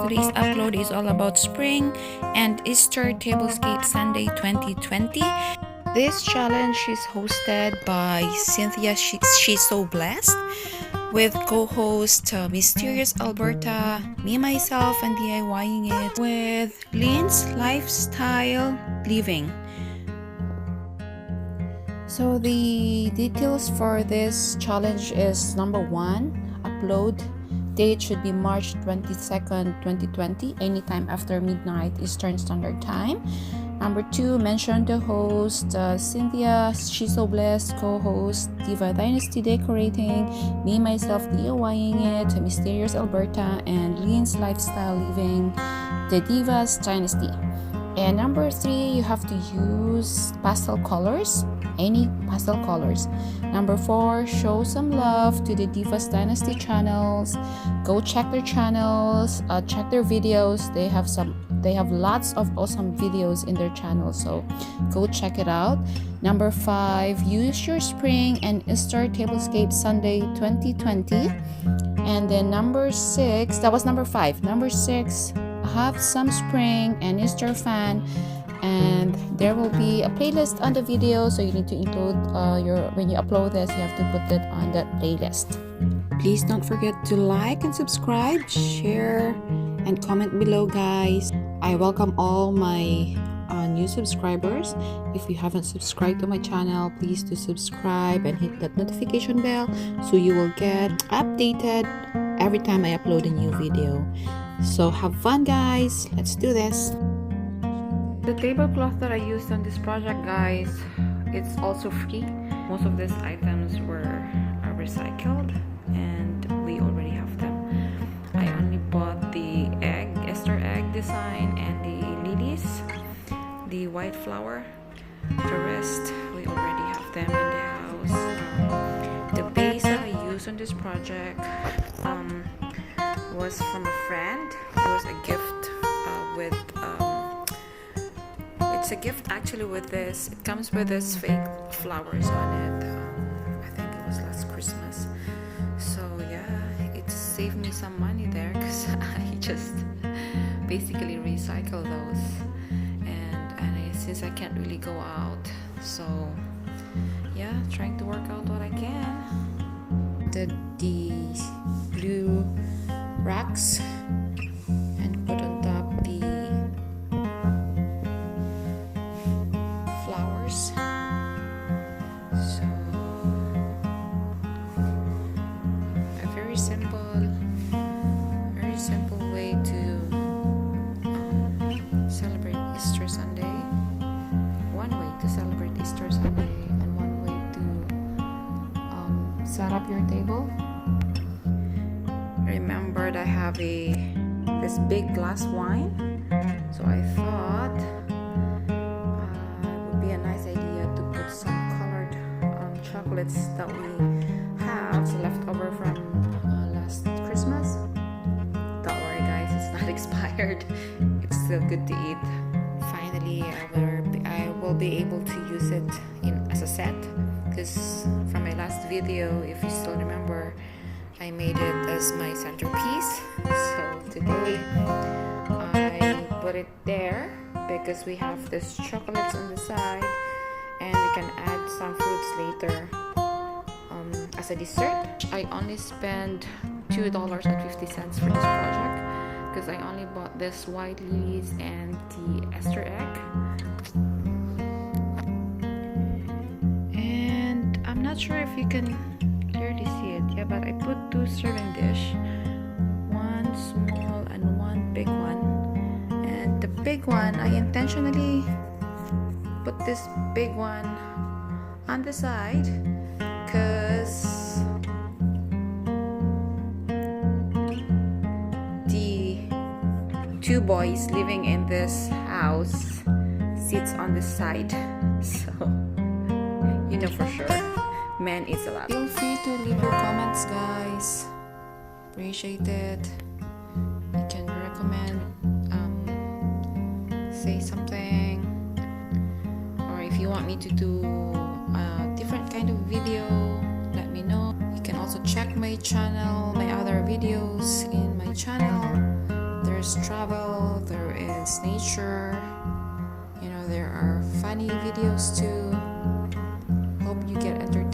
today's upload is all about spring and Easter Tablescape Sunday 2020. This challenge is hosted by Cynthia, she's so blessed, with co-host Mysterious Alberta, me myself and DIYing it with Lynn's Lifestyle Living. So the details for this challenge is: number 1, upload date should be March 22nd, 2020, anytime after midnight Eastern Standard Time. Number 2, mention the host, Cynthia, she's so blessed, co-host, Diva Dynasty Decorating, me, myself, DIYing it, Mysterious Alberta, and Lynn's Lifestyle Living, the Diva's Dynasty. And number 3, you have to use pastel colors, any pastel colors. Number 4, show some love to the Diva's Dynasty channels. Go check their channels, check their videos. They have lots of awesome videos in their channel, so go check it out. Number 5, use your spring and Easter Tablescape Sunday 2020. And then number 6, that was number 5. Number 6, have some spring and Easter fan, and there will be a playlist on the video, so you need to include when you upload this, you have to put it on that playlist. Please don't forget to like and subscribe, share, and comment below, guys. I welcome all my new subscribers. If you haven't subscribed to my channel, please do subscribe and hit that notification bell so you will get updated every time I upload a new video. So have fun, guys. Let's do this. The tablecloth that I used on this project, guys, it's also free. Most of these items were recycled and we already have them. I only bought the Easter egg design and the lilies, the white flower. The rest, we already have them in the house. The base that I used on this project was from a friend. It was a gift it's a gift actually with this. It comes with this fake flowers on it. I think it was last Christmas. So yeah, it saved me some money there because I just basically recycle those. And since I can't really go out, so yeah, trying to work out what I can. The blue racks and put on top the flowers. So a very simple way to celebrate Easter Sunday. One way to celebrate Easter Sunday and one way to set up your table. Remembered I have this big glass wine, so I thought it would be a nice idea to put some colored chocolates that we have left over from last Christmas. Don't worry, guys, it's not expired. It's still good to eat. Finally, I will be able to use it as a set, because from my last video, if you still remember, I made it as my centerpiece. So today I put it there because we have this chocolates on the side and we can add some fruits later as a dessert. I only spent $2.50 for this project because I only bought this white lilies and the Easter egg. And I'm not sure if you can clearly see it, yeah, but I put 2 serving dish, one small and one big one. And the big one, I intentionally put this big one on the side because the 2 boys living in this house sits on the side, so you know for sure man eats a lot. Feel free to leave your comments, guys. Appreciate it. You can recommend, say something, or if you want me to do a different kind of video, let me know. You can also check my channel, my other videos in my channel. There There's travel, there is nature, you know, there are funny videos too. Hope you get entertained.